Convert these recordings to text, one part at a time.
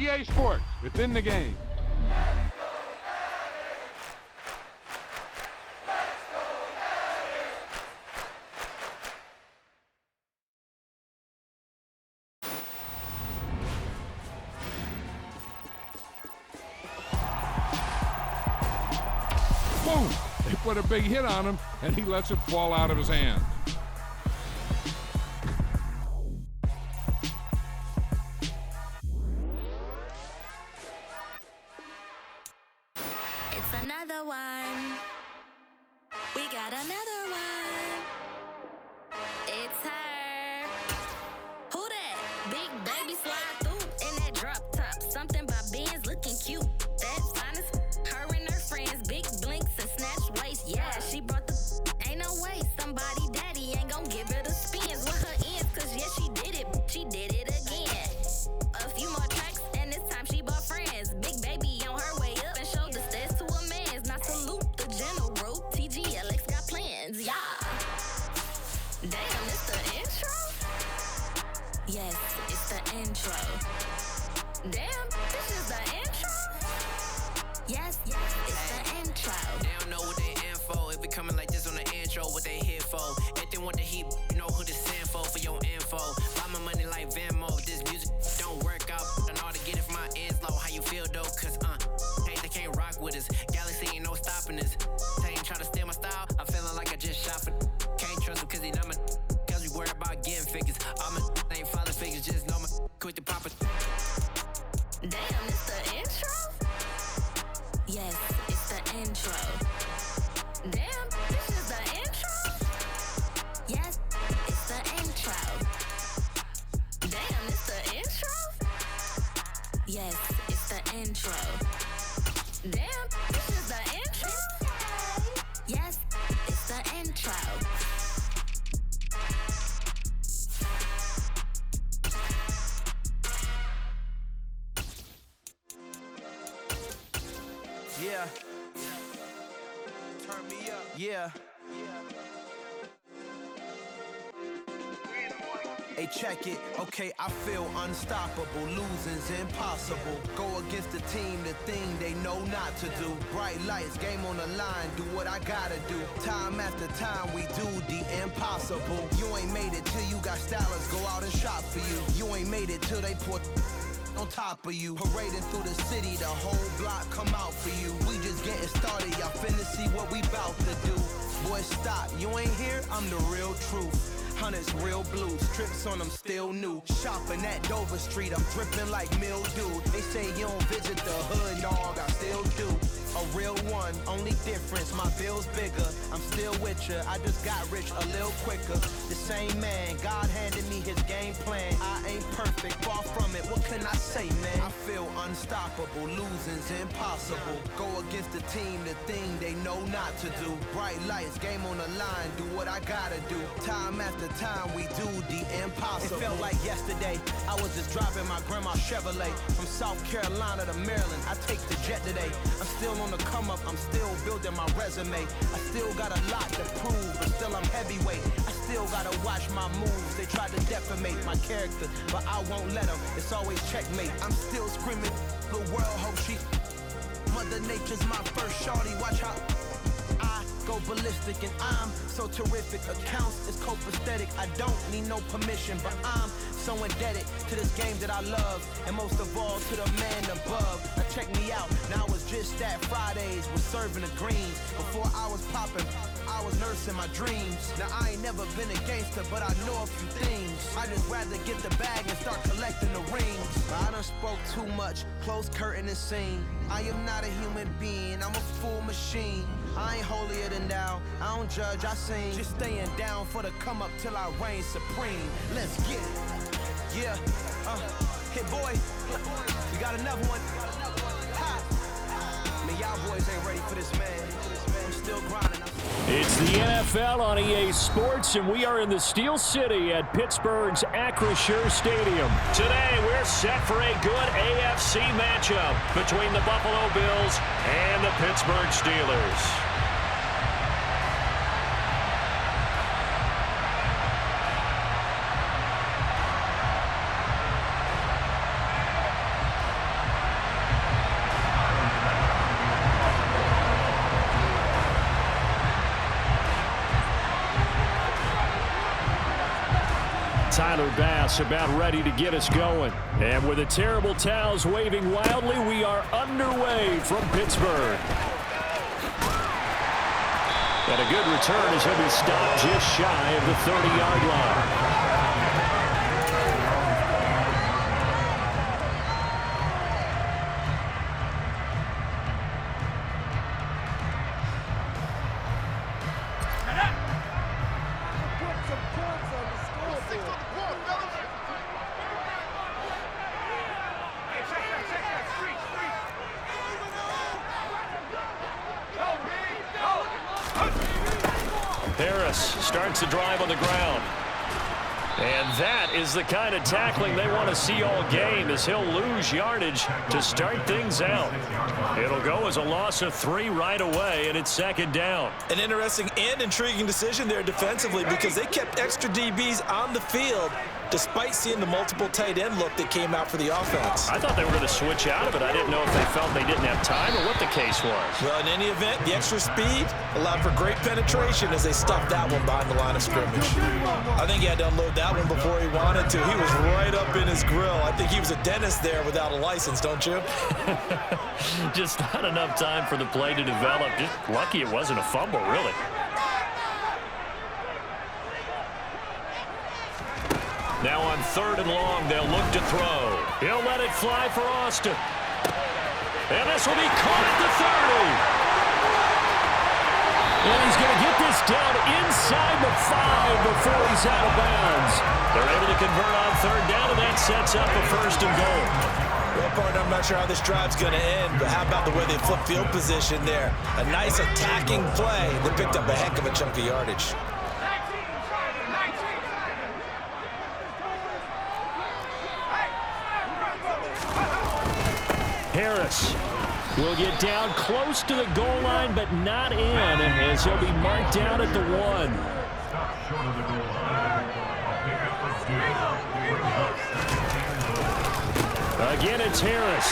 EA Sports, within the game. Boom! They put a big hit on him, and he lets it fall out of his hand. It's another one. We got another one. It's her. Who that? Big baby slide through in that drop top. Something by Benz looking cute. That's finest. Her and her friends, big blinks and snatch waist. Yeah, she brought the. Ain't no way somebody daddy ain't gon' give her the spins with her ends. Cause yeah, she did it. She did it again. A few more tracks and this time she bought friends. Big baby on her way up and showed the stairs to a man's. Now salute the general. TGLX got plans. Yeah. Damn, it's the intro? Yes, it's the intro. Damn, this is the intro? Yes, it's the intro. They don't know what they info. If it coming like this on the intro, what they here for? If they want the heat, you know who to send for your info. Buy my money like Venmo. If this music don't work out, I know how to get it from my ends low. How you feel though? Cause hey, they can't rock with us. Galaxy ain't no stopping us. They ain't try to steal my style. I'm feeling like I just shot for. Can't trust him cause he not my. Cause we worried about getting figures. All my ain't falling figures, just know my quick to pop it. Damn, it's the intro? Yes, it's the intro. Damn, this is the intro? Yes, it's the intro. Damn, it's the intro? Yes, it's the intro. Damn, this is the intro? Yes, it's the intro. Yeah. Turn me up. Yeah. Hey, check it. Okay, I feel unstoppable. Losing's impossible. Go against the team, the thing they know not to do. Bright lights, game on the line. Do what I gotta do. Time after time, we do the impossible. You ain't made it till you got stylists go out and shop for you. You ain't made it till they put on top of you. Parading through the city, the whole block come out for you. We just getting started, y'all finna see what we bout to do. Boy, stop, you ain't here, I'm the real truth. Hunters, real blue, strips on them still new. Shopping at Dover Street, I'm dripping like mildew. They say you don't visit the hood, dog, I still do. A real one, only difference, my bill's bigger. I'm still with ya, I just got rich a little quicker. The same man, God handed me his game plan. I ain't perfect, far from it, what can I say, man? I feel unstoppable, losing's impossible. Go against the team, the thing they know not to do. Bright lights, game on the line, do what I gotta do. Time after time, we do the impossible. It felt like yesterday, I was just driving my grandma's Chevrolet. From South Carolina to Maryland, I take the jet today. I'm still on the come up, I'm still building my resume. I still got a lot to prove, but still I'm heavyweight. I still gotta watch my moves. They try to defamate my character, but I won't let them. It's always checkmate. I'm still screaming, the world hope she. Mother Nature's my first shorty, watch how I go ballistic and I'm so terrific. Accounts is copacetic. I don't need no permission, but I'm so indebted to this game that I love, and most of all to the man above. Now check me out, now it's just that Fridays was serving the greens. Before I was popping, I was nursing my dreams. Now I ain't never been a gangster, but I know a few things. I just rather get the bag and start collecting the rings. I done spoke too much, close curtain and scene. I am not a human being, I'm a full machine. I ain't holier than thou, I don't judge, I sing. Just staying down for the come up till I reign supreme. Let's get it. Yeah, hit boy, we got another one. Ha! Man, y'all boys ain't ready for this, man. I'm still grinding. It's the NFL on EA Sports, and we are in the Steel City at Pittsburgh's Acrisure Stadium. Today, we're set for a good AFC matchup between the Buffalo Bills and the Pittsburgh Steelers. Tyler Bass about ready to get us going. And with the terrible towels waving wildly, we are underway from Pittsburgh. And a good return as he'll be stopped just shy of the 30-yard line. Starts the drive on the ground. And that is the kind of tackling they want to see all game, as he'll lose yardage to start things out. It'll go as a loss of 3 right away, and it's second down. An interesting and intriguing decision there defensively, because they kept extra DBs on the field despite seeing the multiple tight end look that came out for the offense. I thought they were going to switch out of it. I didn't know if they felt they didn't have time or what the case was. Well, in any event, the extra speed allowed for great penetration as they stuffed that one behind the line of scrimmage. I think he had to unload that one before he wanted to. He was right up in his grill. I think he was a dentist there without a license, don't you? Just not enough time for the play to develop. Just lucky it wasn't a fumble, really. Now on 3rd and long, they'll look to throw. He'll let it fly for Austin. And this will be caught at the 30. And he's going to get this down inside the 5 before he's out of bounds. They're able to convert on 3rd down, and that sets up a 1st and goal. Well, partner, I'm not sure how this drive's going to end, but how about the way they flip field position there? A nice attacking play. They picked up a heck of a chunk of yardage. Harris will get down close to the goal line, but not in, as he'll be marked down at the 1. Again, it's Harris.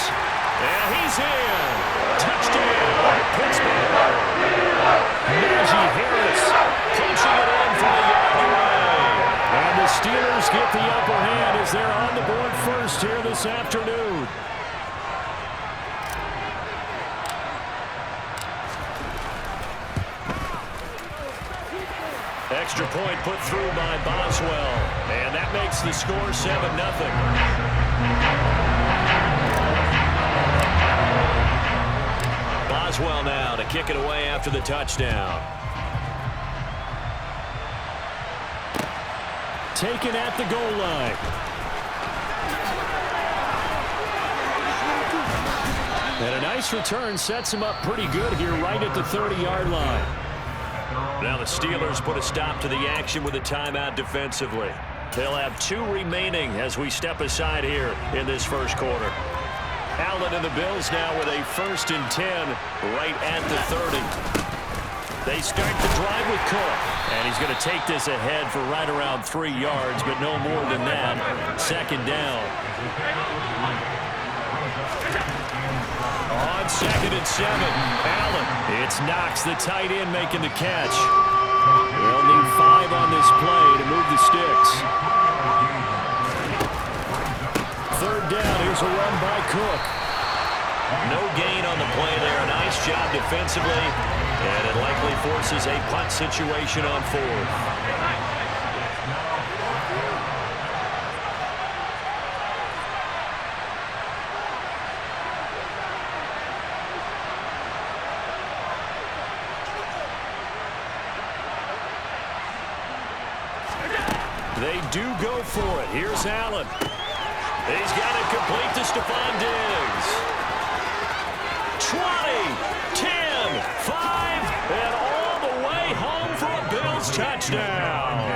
And he's in. Touchdown, Pittsburgh. Najee Harris punching it in from the yard away. And the Steelers get the upper hand as they're on the board first here this afternoon. Extra point put through by Boswell. And that makes the score 7-0. Boswell now to kick it away after the touchdown. Taken at the goal line. And a nice return sets him up pretty good here right at the 30-yard line. Now the Steelers put a stop to the action with a timeout defensively. They'll have 2 remaining as we step aside here in this first quarter. Allen and the Bills now with a 1st and 10 right at the 30. They start the drive with Cook, and he's going to take this ahead for right around 3 yards, but no more than that. Second down. On 2nd and 7, Allen. It's Knox, the tight end, making the catch. They'll need 5 on this play to move the sticks. 3rd down, here's a run by Cook. No gain on the play there. A nice job defensively, and it likely forces a punt situation on 4th. They do go for it. Here's Allen. He's got it complete to Stephon Diggs. 20, 10, 5, and all the way home for a Bills touchdown.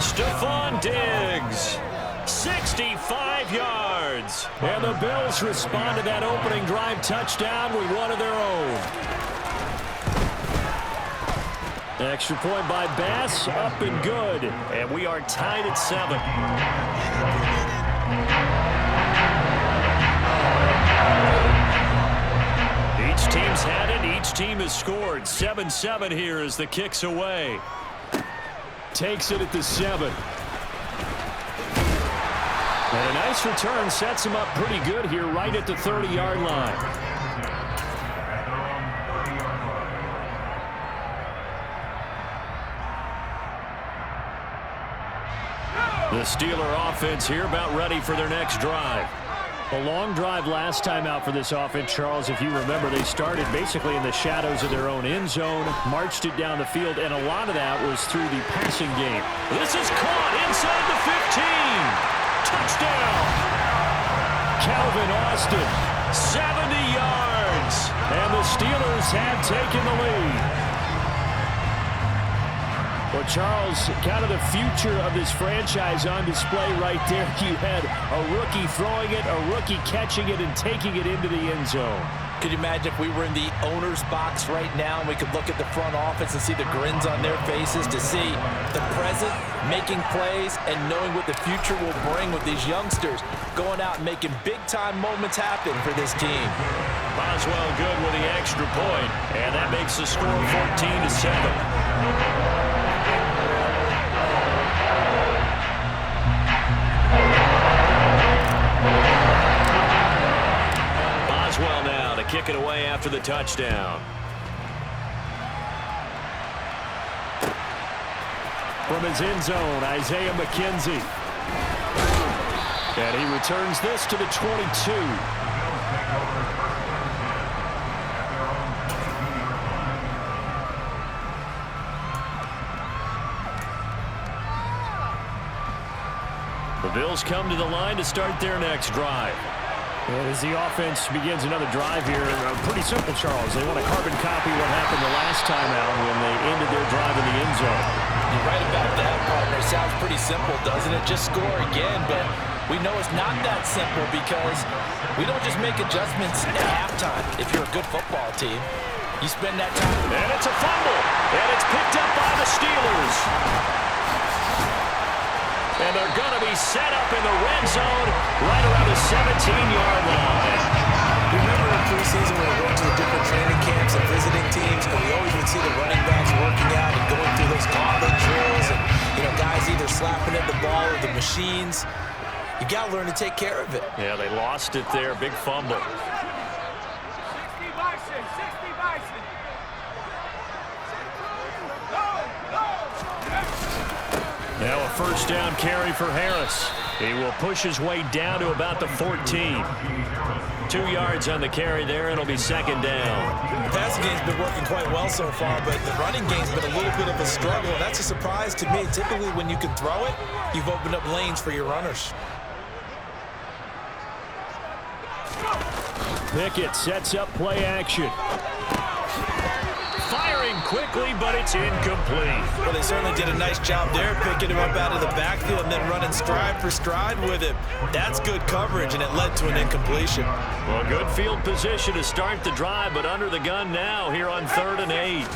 Stephon Diggs, 65 yards. And the Bills respond to that opening drive touchdown with one of their own. Extra point by Bass, up and good. And we are tied at 7. Each team's had it. Each team has scored. 7-7 here as the kick's away. Takes it at the 7. And a nice return sets him up pretty good here right at the 30-yard line. The Steeler offense here about ready for their next drive. A long drive last time out for this offense, Charles. If you remember, they started basically in the shadows of their own end zone, marched it down the field, and a lot of that was through the passing game. This is caught inside the 15. Touchdown. Calvin Austin, 70 yards. And the Steelers have taken the lead. Well, Charles, kind of the future of this franchise on display right there. You had a rookie throwing it, a rookie catching it, and taking it into the end zone. Could you imagine if we were in the owner's box right now and we could look at the front office and see the grins on their faces, to see the present making plays and knowing what the future will bring with these youngsters going out and making big-time moments happen for this team. Boswell good with the extra point, and that makes the score 14-7. Boswell now to kick it away after the touchdown. From his end zone, Isaiah McKenzie. And he returns this to the 22. The Bills come to the line to start their next drive. And as the offense begins another drive here, pretty simple, Charles. They want to carbon copy what happened the last time out when they ended their drive in the end zone. You're right about that, partner. Sounds pretty simple, doesn't it? Just score again, but we know it's not that simple because we don't just make adjustments at halftime if you're a good football team. You spend that time. And it's a fumble, and it's picked up by the Steelers. And they're going to be set up in the red zone right around the 17-yard line. Remember in preseason when we were going to the different training camps and visiting teams, and we always would see the running backs working out and going through those gauntlet drills and, guys either slapping at the ball or the machines. You got to learn to take care of it. Yeah, they lost it there. Big fumble. 60 Bison, 60 Bison. Now a first down carry for Harris. He will push his way down to about the 14. 2 yards on the carry there. It'll be second down. The passing game's been working quite well so far, but the running game's been a little bit of a struggle. That's a surprise to me. Typically, when you can throw it, you've opened up lanes for your runners. Pickett sets up play action. Firing quickly, but it's incomplete. Well, they certainly did a nice job there, picking him up out of the backfield and then running stride for stride with him. That's good coverage, and it led to an incompletion. Well, good field position to start the drive, but under the gun now here on 3rd and 8.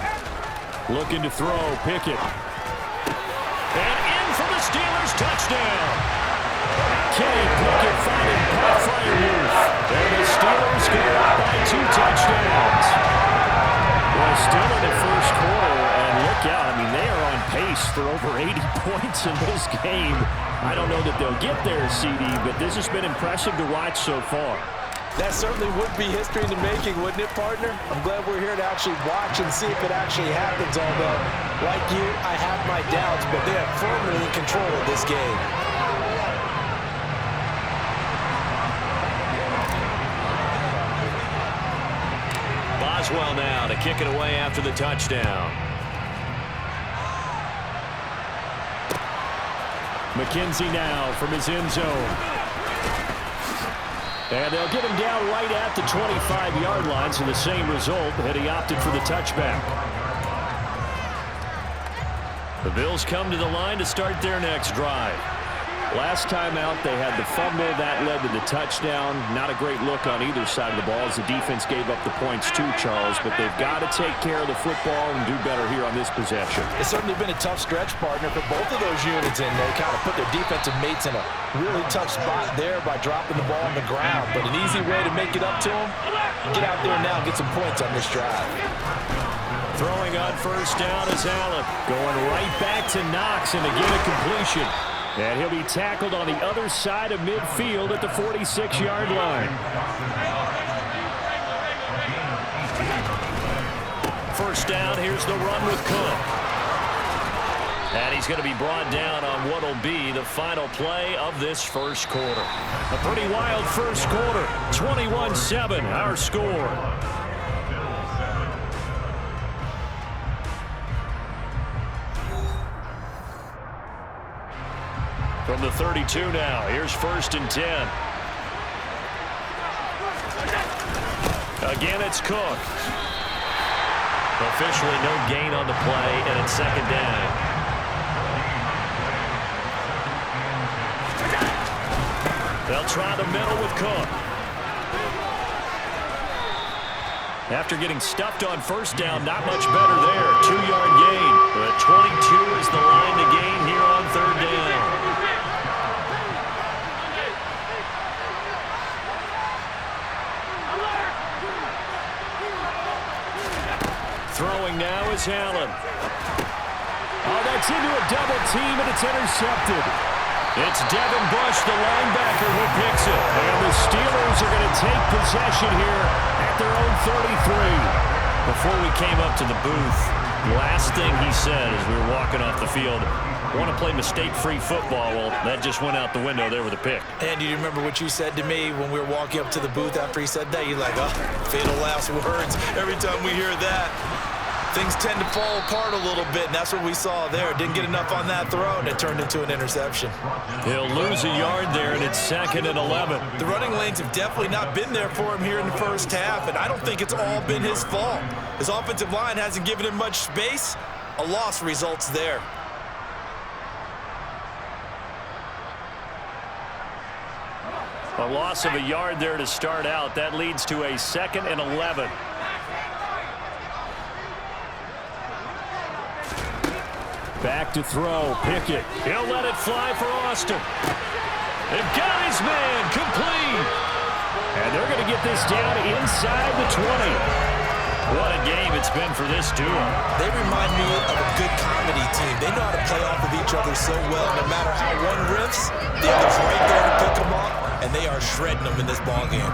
Looking to throw, Pickett. And in for the Steelers touchdown. Kenny Pickett finding Pat Freiermuth. And the Steelers go up by 2 touchdowns. Well, still in the first quarter, and look out. I mean, they are on pace for over 80 points in this game. I don't know that they'll get there, CD, but this has been impressive to watch so far. That certainly would be history in the making, wouldn't it, partner? I'm glad we're here to actually watch and see if it actually happens, although, like you, I have my doubts, but they are firmly in control of this game. Boswell now to kick it away after the touchdown. McKenzie now from his end zone. And they'll get him down right at the 25-yard line, so the same result, but he opted for the touchback. The Bills come to the line to start their next drive. Last time out, they had the fumble. That led to the touchdown. Not a great look on either side of the ball as the defense gave up the points too, Charles. But they've got to take care of the football and do better here on this possession. It's certainly been a tough stretch, partner, for both of those units, and they kind of put their defensive mates in a really tough spot there by dropping the ball on the ground. But an easy way to make it up to them, get out there now and get some points on this drive. Throwing on first down is Allen. Going right back to Knox, and again a completion. And he'll be tackled on the other side of midfield at the 46-yard line. First down, here's the run with Cook. And he's going to be brought down on what will be the final play of this first quarter. A pretty wild first quarter. 21-7, our score. From the 32 now, here's 1st and 10. Again, it's Cook. Officially no gain on the play, and it's 2nd down. They'll try the middle with Cook. After getting stuffed on 1st down, not much better there. 2-yard gain. But 22 is the line to gain here on 3rd down. Throwing now is Allen. Oh, that's into a double team, and it's intercepted. It's Devin Bush, the linebacker, who picks it. And the Steelers are going to take possession here at their own 33. Before we came up to the booth, the last thing he said as we were walking off the field, I want to play mistake-free football. Well, that just went out the window there with a pick. And you remember what you said to me when we were walking up to the booth after he said that? You're like, oh, fatal last words. Every time we hear that, things tend to fall apart a little bit, and that's what we saw there. Didn't get enough on that throw, and it turned into an interception. He'll lose a yard there, and it's 2nd and 11. The running lanes have definitely not been there for him here in the first half, and I don't think it's all been his fault. His offensive line hasn't given him much space. A loss results there. A loss of a yard there to start out. That leads to a 2nd and 11. Back to throw. Pickett. He'll let it fly for Austin. They've got his man complete. And they're going to get this down inside the 20. What a game it's been for this duo. They remind me of a good comedy team. They know how to play off of each other so well. No matter how one riffs, the other's right there to pick them up, and they are shredding them in this ballgame.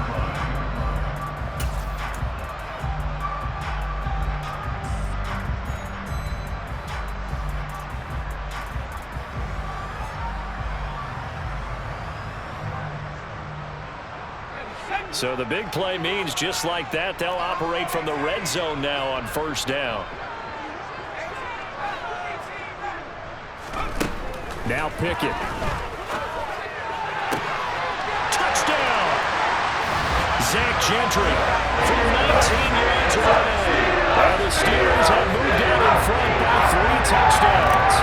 So the big play means just like that, they'll operate from the red zone now on 1st down. Now Pickett. Touchdown! Zach Gentry from 19 yards away. And the Steelers have moved out in front by 3 touchdowns.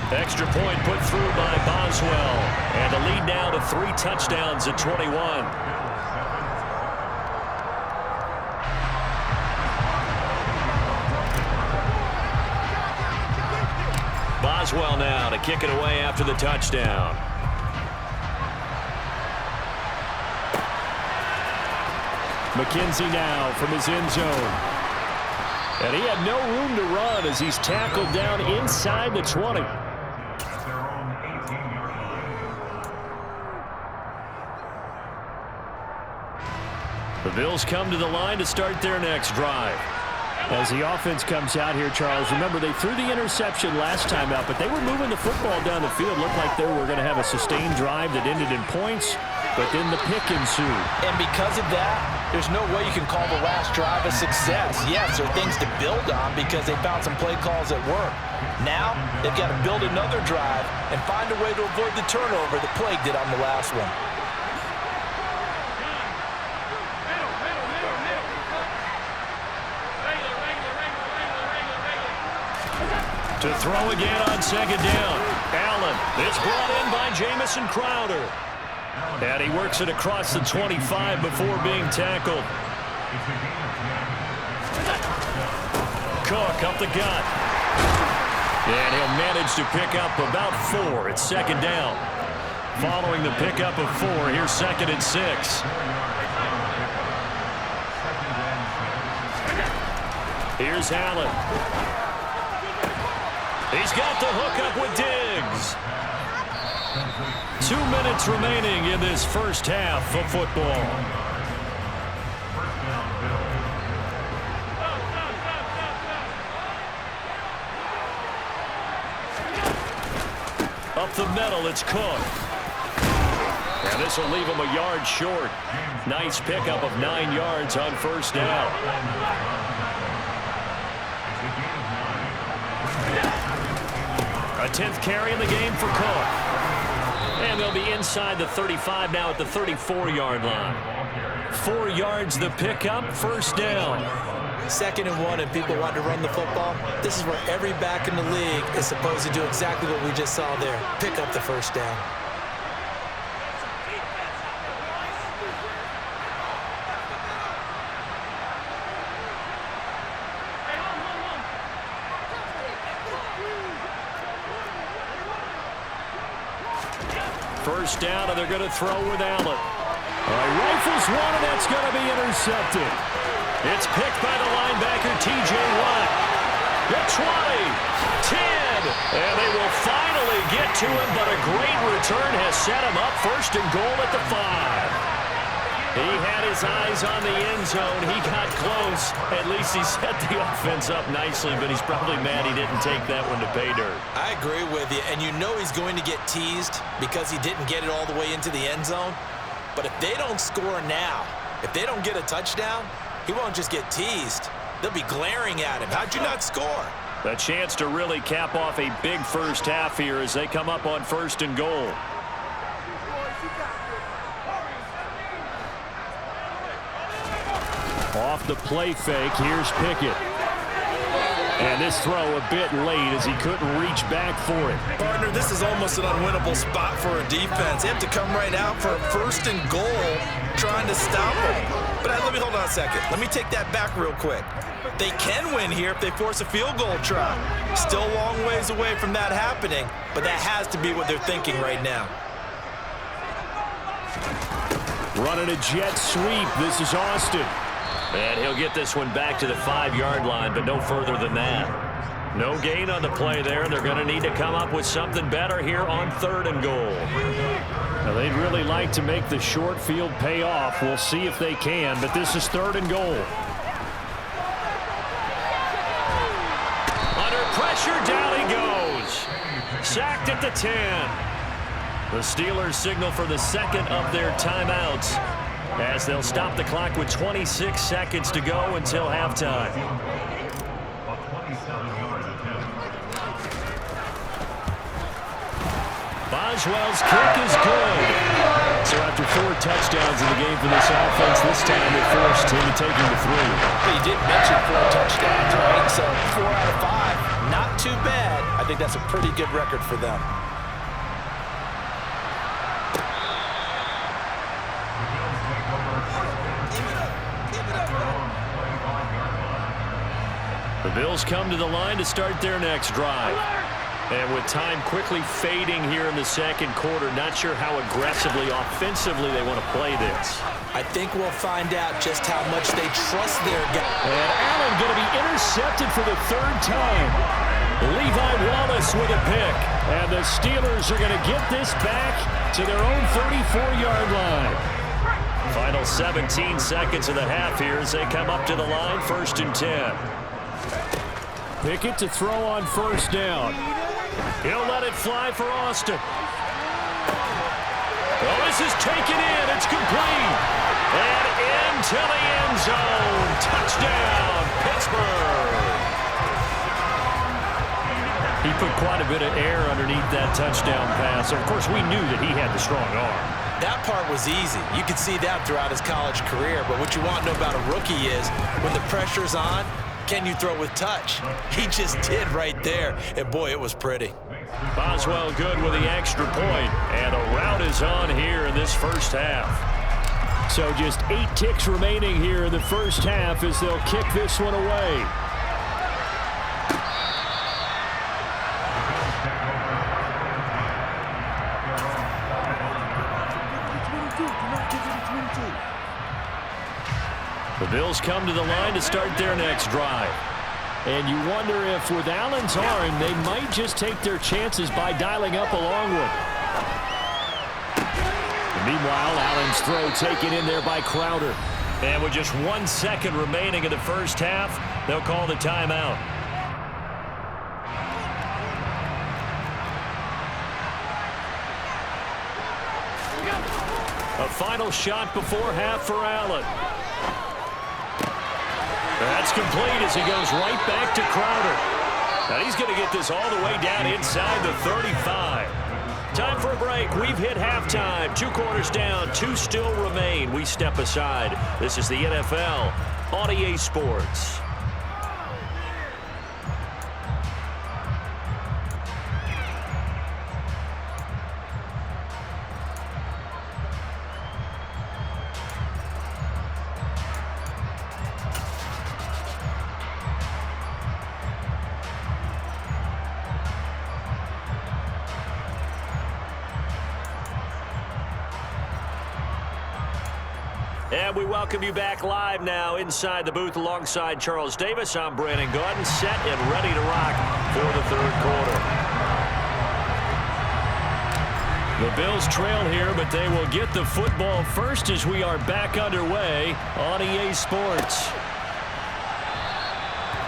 Extra point put through by Boswell. And the lead now to 3 touchdowns at 21. Boswell now to kick it away after the touchdown. McKenzie now from his end zone. And he had no room to run as he's tackled down inside the 20. The Bills come to the line to start their next drive. As the offense comes out here, Charles, remember they threw the interception last time out, but they were moving the football down the field. Looked like they were going to have a sustained drive that ended in points, but then the pick ensued. And because of that, there's no way you can call the last drive a success. Yes, there are things to build on because they found some play calls that work. Now, they've got to build another drive and find a way to avoid the turnover that plagued it on the last one. To throw again on 2nd down. Allen is brought in by Jamison Crowder. And he works it across the 25 before being tackled. Cook up the gut. And he'll manage to pick up about 4. It's 2nd down. Following the pickup of 4, here's 2nd and 6. Here's Allen. He's got the hookup with Diggs. 2 minutes remaining in this first half of football. Up the middle, it's Cook. And this will leave him a yard short. Nice pickup of 9 yards on first down. A 10th carry in the game for Cook. And they'll be inside the 35 now at the 34-yard line. 4 yards the pickup, first down. 2nd and 1 and people want to run the football. This is where every back in the league is supposed to do exactly what we just saw there. Pick up the first down. First down, and they're going to throw with Allen. Rifles one, and that's going to be intercepted. It's picked by the linebacker, T.J. Watt. The 20, 10, and they will finally get to him, but a great return has set him up first and goal at the 5. He had his eyes on the end zone. He got close. At least he set the offense up nicely, but he's probably mad he didn't take that one to pay dirt. I agree with you, and you know he's going to get teased because he didn't get it all the way into the end zone. But if they don't score now, if they don't get a touchdown, he won't just get teased. They'll be glaring at him. How'd you not score? A chance to really cap off a big first half here as they come up on first and goal. Off the play fake, here's Pickett. And this throw a bit late as he couldn't reach back for it. Partner, this is almost an unwinnable spot for a defense. They have to come right out for a first and goal trying to stop him. But let me hold on a second. Let me take that back real quick. They can win here if they force a field goal try. Still a long ways away from that happening, but that has to be what they're thinking right now. Running a jet sweep. This is Austin. And he'll get this one back to the 5-yard line, but no further than that. No gain on the play there. They're going to need to come up with something better here on 3rd and goal. Now, they'd really like to make the short field pay off. We'll see if they can, but this is 3rd and goal. Under pressure, down he goes. Sacked at the 10. The Steelers signal for the 2nd of their timeouts, as they'll stop the clock with 26 seconds to go until halftime. Boswell's kick is good. So after 4 touchdowns in the game for this offense, this time they forced him to take him to 3. But you did mention 4 touchdowns, right? So 4 out of 5, not too bad. I think that's a pretty good record for them. The Bills come to the line to start their next drive. And with time quickly fading here in the 2nd quarter, not sure how aggressively, offensively they want to play this. I think we'll find out just how much they trust their guy. And Allen going to be intercepted for the 3rd time. Levi Wallace with a pick. And the Steelers are going to get this back to their own 34-yard line. Final 17 seconds of the half here as they come up to the line, 1st and 10. Pickett to throw on first down. He'll let it fly for Austin. Well, this is taken in. It's complete. And into the end zone. Touchdown, Pittsburgh. He put quite a bit of air underneath that touchdown pass. Of course, we knew that he had the strong arm. That part was easy. You could see that throughout his college career. But what you want to know about a rookie is when the pressure's on, can you throw with touch? He just did right there. And, boy, it was pretty. Boswell good with the extra point. And the route is on here in this first half. So just 8 ticks remaining here in the first half as they'll kick this one away. The Bills come to the line to start their next drive. And you wonder if with Allen's arm, they might just take their chances by dialing up a long one. Meanwhile, Allen's throw taken in there by Crowder. And with just 1 second remaining in the first half, they'll call the timeout. A final shot before half for Allen. That's complete as he goes right back to Crowder. Now he's going to get this all the way down inside the 35. Time for a break. We've hit halftime. 2 quarters down. 2 still remain. We step aside. This is the NFL on EA Sports. And we welcome you back live now inside the booth alongside Charles Davis. I'm Brandon Gaudin, set and ready to rock for the third quarter. The Bills trail here, but they will get the football first as we are back underway on EA Sports.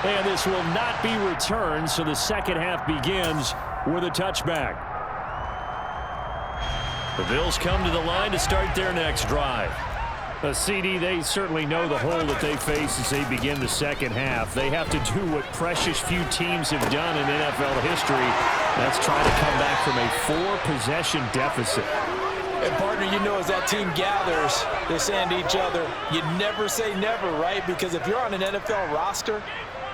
And this will not be returned, so the second half begins with a touchback. The Bills come to the line to start their next drive. CD, they certainly know the hole that they face as they begin the second half. They have to do what precious few teams have done in NFL history. That's try to come back from a 4-possession deficit. And, partner, you know, as that team gathers, they're saying to each other, you never say never, right? Because if you're on an NFL roster,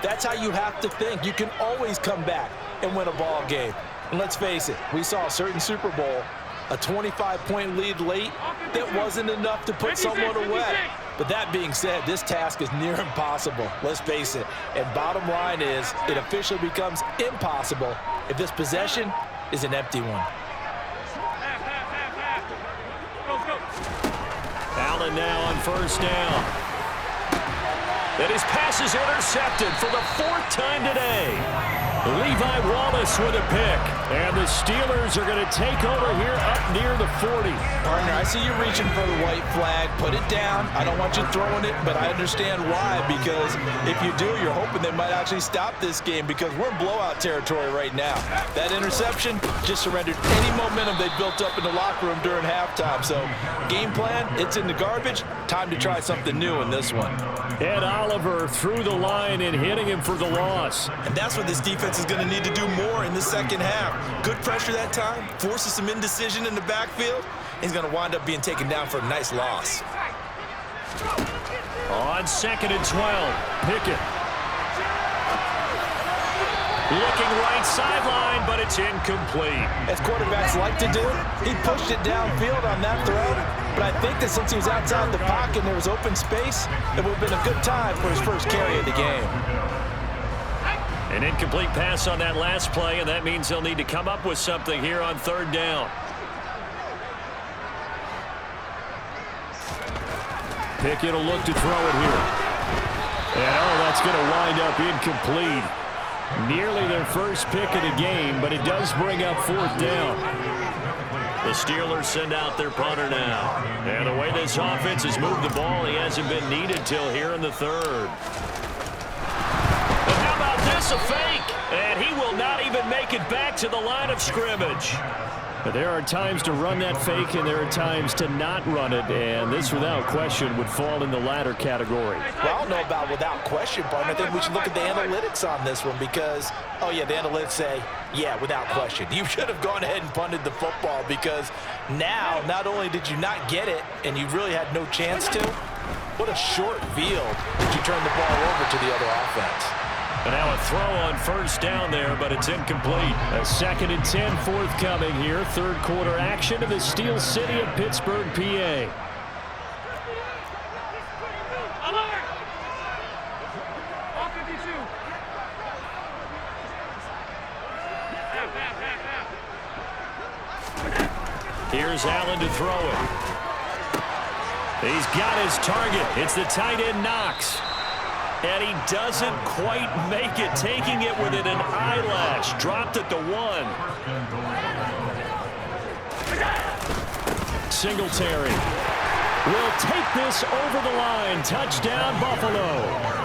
that's how you have to think. You can always come back and win a ball game. And let's face it, we saw a certain Super Bowl, a 25-point lead late, that wasn't enough to put someone away. But that being said, this task is near impossible. Let's face it. And bottom line is, it officially becomes impossible if this possession is an empty one. Allen now on first down. And his pass is intercepted for the 4th time today. Levi Wallace with a pick. And the Steelers are going to take over here up near the 40. Partner, I see you reaching for the white flag. Put it down. I don't want you throwing it, but I understand why. Because if you do, you're hoping they might actually stop this game because we're in blowout territory right now. That interception just surrendered any momentum they built up in the locker room during halftime. So game plan, it's in the garbage. Time to try something new in this one. Ed Oliver through the line and hitting him for the loss. And that's what this defense is going to need to do more in the second half. Good pressure that time, forces some indecision in the backfield. He's going to wind up being taken down for a nice loss. On 2nd and 12, Pickett. Looking right sideline, but it's incomplete. As quarterbacks like to do, he pushed it downfield on that throw. But I think that since he was outside the pocket and there was open space, it would have been a good time for his first carry of the game. An incomplete pass on that last play, and that means they'll need to come up with something here on 3rd down. Pickett will look to throw it here. And, that's going to wind up incomplete. Nearly their first pick of the game, but it does bring up 4th down. The Steelers send out their punter now. And the way this offense has moved the ball, he hasn't been needed till here in the 3rd. And how about this, a fake? And he will not even make it back to the line of scrimmage. But there are times to run that fake, and there are times to not run it, and this, without question, would fall in the latter category. Well, I don't know about without question, partner. I think we should look at the analytics on this one because, oh, yeah, the analytics say, yeah, without question. You should have gone ahead and punted the football because now, not only did you not get it, and you really had no chance to, what a short field that you turned the ball over to the other offense. And now a throw on 1st down there, but it's incomplete. A 2nd and 10 forthcoming here. 3rd quarter action in the Steel City of Pittsburgh, PA. Here's Allen to throw it. He's got his target. It's the tight end Knox. And he doesn't quite make it, taking it within an eyelash. Dropped at the 1. Singletary will take this over the line. Touchdown, Buffalo.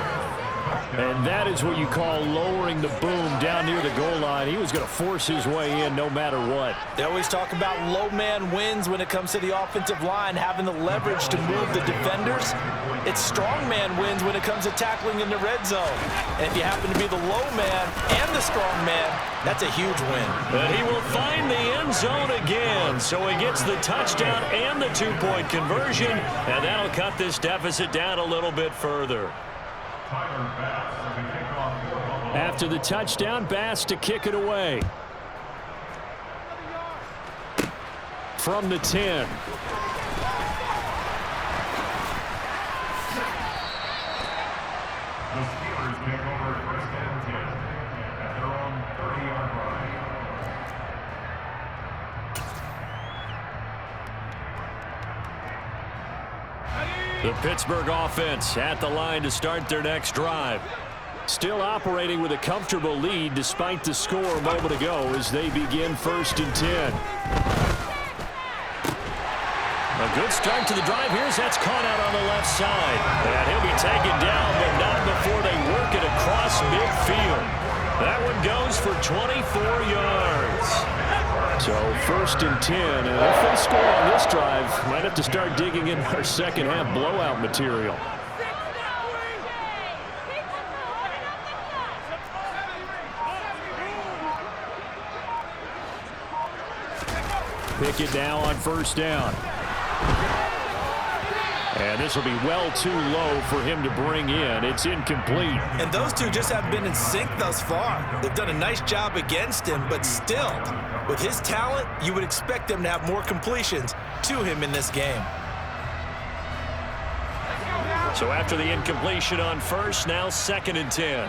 And that is what you call lowering the boom down near the goal line. He was going to force his way in no matter what. They always talk about low man wins when it comes to the offensive line, having the leverage to move the defenders. It's strong man wins when it comes to tackling in the red zone. And if you happen to be the low man and the strong man, that's a huge win. And he will find the end zone again. So he gets the touchdown and the 2-point conversion. And that'll cut this deficit down a little bit further. After the touchdown, Bass to kick it away. From the 10. The Steelers take over first and 10 at their own 30-yard line. The Pittsburgh offense at the line to start their next drive. Still operating with a comfortable lead despite the score a moment ago as they begin 1st and 10. A good start to the drive. Here's that's caught out on the left side. And he'll be taken down, but not before they work it across midfield. That one goes for 24 yards. So 1st and 10, and if they score on this drive, might have to start digging in our second half blowout material. Pickett now on 1st down. And this will be well too low for him to bring in. It's incomplete. And those two just have been in sync thus far. They've done a nice job against him, but still, with his talent, you would expect them to have more completions to him in this game. So after the incompletion on 1st, now 2nd and 10.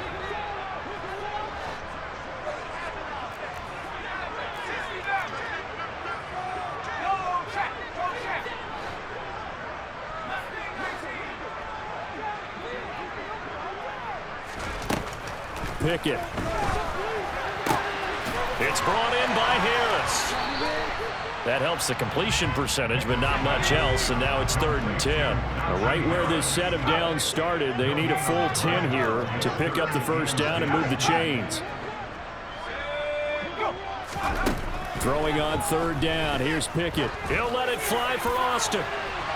Pickett. It's brought in by Harris. That helps the completion percentage, but not much else, and now it's 3rd and 10. Right where this set of downs started, they need a full 10 here to pick up the 1st down and move the chains. Throwing on 3rd down. Here's Pickett. He'll let it fly for Austin.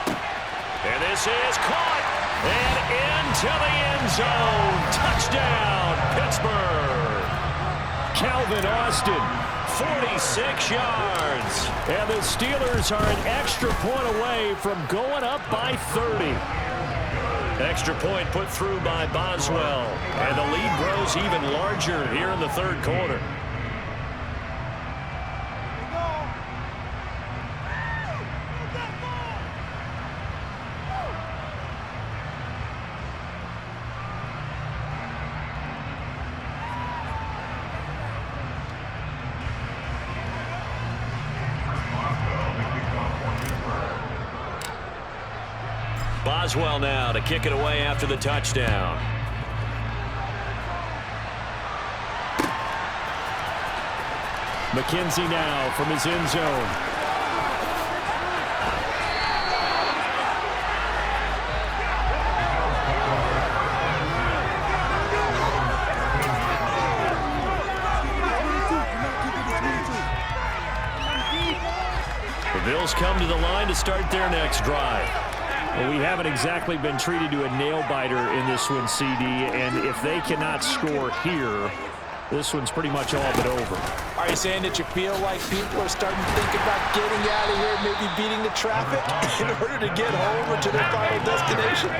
And this is caught. And into the end zone. Touchdown, Pittsburgh. Calvin Austin, 46 yards. And the Steelers are an extra point away from going up by 30. Extra point put through by Boswell. And the lead grows even larger here in the 3rd quarter. Boswell now to kick it away after the touchdown. McKenzie now from his end zone. The Bills come to the line to start their next drive. Well, we haven't exactly been treated to a nail-biter in this one, CD, and if they cannot score here, this one's pretty much all but over. Are you saying that you feel like people are starting to think about getting out of here, maybe beating the traffic in order to get home or to their final destination?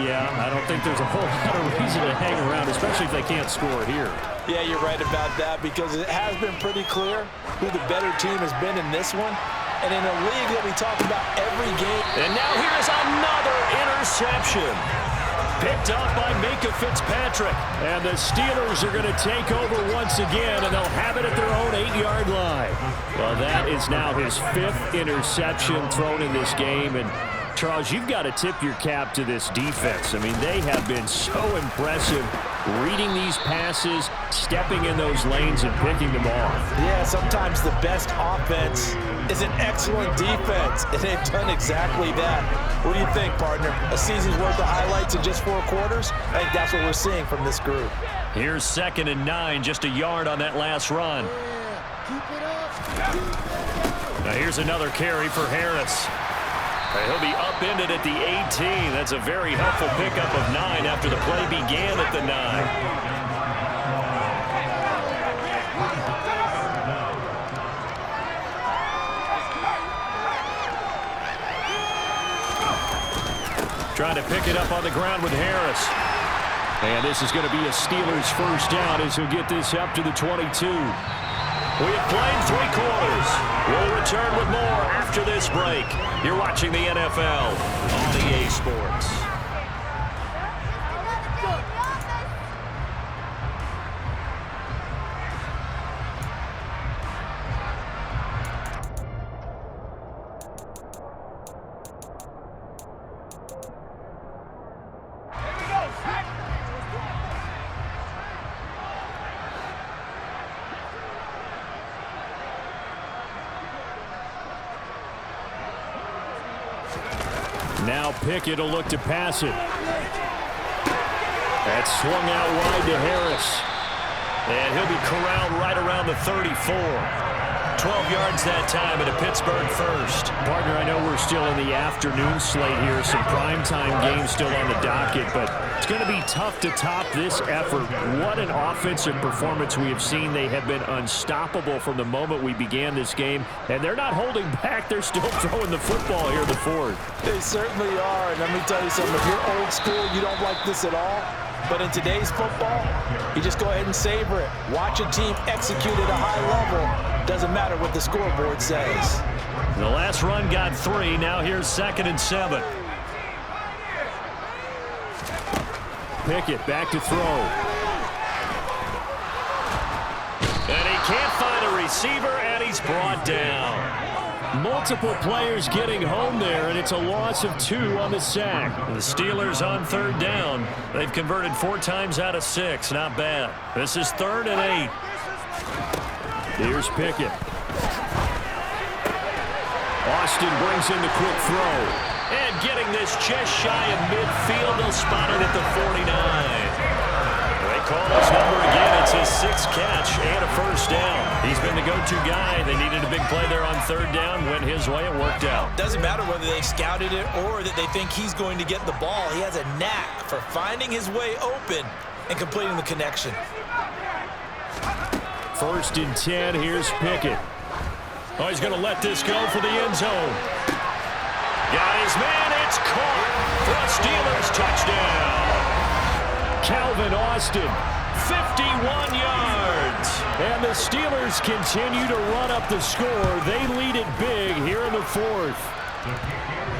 Yeah, I don't think there's a whole lot of reason to hang around, especially if they can't score here. Yeah, you're right about that, because it has been pretty clear who the better team has been in this one. And in a league that we talk about every game. And now here's another interception. Picked up by Micah Fitzpatrick. And the Steelers are going to take over once again, and they'll have it at their own 8-yard line. Well, that is now his 5th interception thrown in this game, and Charles, you've got to tip your cap to this defense. I mean, they have been so impressive reading these passes, stepping in those lanes, and picking them off. Yeah, sometimes the best offense is an excellent defense, and they've done exactly that. What do you think, partner? A season's worth of highlights in just 4 quarters? I think that's what we're seeing from this group. Here's 2nd and 9, just a yard on that last run. Now here's another carry for Harris. He'll be upended at the 18. That's a very helpful pickup of 9 after the play began at the 9. Trying to pick it up on the ground with Harris. And this is going to be a Steelers first down as he'll get this up to the 22. We have played 3 quarters. We'll return with more after this break. You're watching the NFL on EA Sports. Now Pickett will look to pass it. That's swung out wide to Harris. And he'll be corralled right around the 34. 12 yards that time at a Pittsburgh first. Partner, I know we're still in the afternoon slate here. Some primetime games still on the docket, but it's going to be tough to top this effort. What an offensive performance we have seen. They have been unstoppable from the moment we began this game, and they're not holding back. They're still throwing the football here in the fourth. They certainly are, and let me tell you something. If you're old school, you don't like this at all. But in today's football, you just go ahead and savor it. Watch a team execute at a high level. Doesn't matter what the scoreboard says. The last run got 3. Now here's 2nd and 7. Pickett back to throw. And he can't find a receiver, and he's brought down. Multiple players getting home there, and it's a loss of 2 on the sack. The Steelers on 3rd down. They've converted 4 times out of 6. Not bad. This is 3rd and 8. Here's Pickett. Austin brings in the quick throw. And getting this just shy of midfield. They'll spot it at the 49. They call his number again. It's his 6th catch and a first down. He's been the go-to guy. They needed a big play there on 3rd down. Went his way. It worked out. Doesn't matter whether they scouted it or that they think he's going to get the ball. He has a knack for finding his way open and completing the connection. 1st and 10. Here's Pickett. Oh, he's going to let this go for the end zone. Got his man. It's caught for a Steelers touchdown. Calvin Austin, 51 yards. And the Steelers continue to run up the score. They lead it big here in the 4th.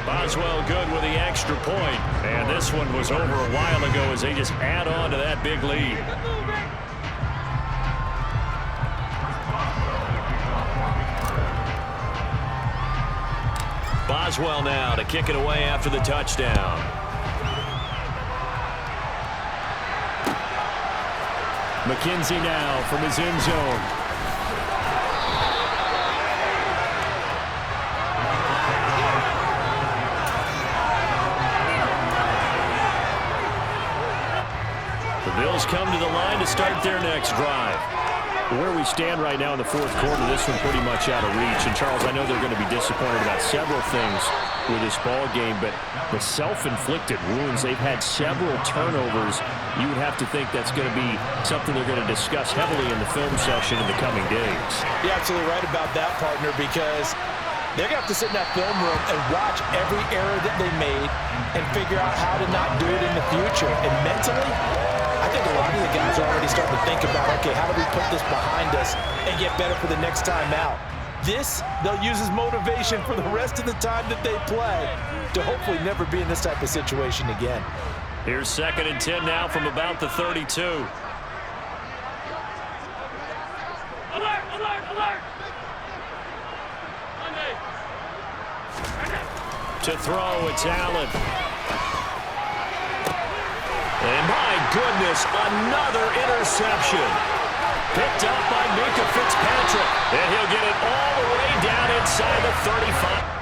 Boswell good with the extra point. And this one was over a while ago as they just add on to that big lead. Boswell now to kick it away after the touchdown. McKenzie now from his end zone. The Bills come to the line to start their next drive. Where we stand right now in the 4th quarter, this one pretty much out of reach. And, Charles, I know they're going to be disappointed about several things with this ball game, but the self-inflicted wounds, they've had several turnovers. You would have to think that's going to be something they're going to discuss heavily in the film session in the coming days. You're absolutely right about that, partner, because they're going to have to sit in that film room and watch every error that they made and figure out how to not do it in the future. And mentally, I think a lot of the guys are already starting to think about, okay, how do we put this behind us and get better for the next time out? This, they'll use as motivation for the rest of the time that they play to hopefully never be in this type of situation again. Here's 2nd and 10 now from about the 32. Alert! Alert! Alert! To throw, it's Allen. And my goodness, another interception. Picked up by Minka Fitzpatrick. And he'll get it all the way down inside the 35.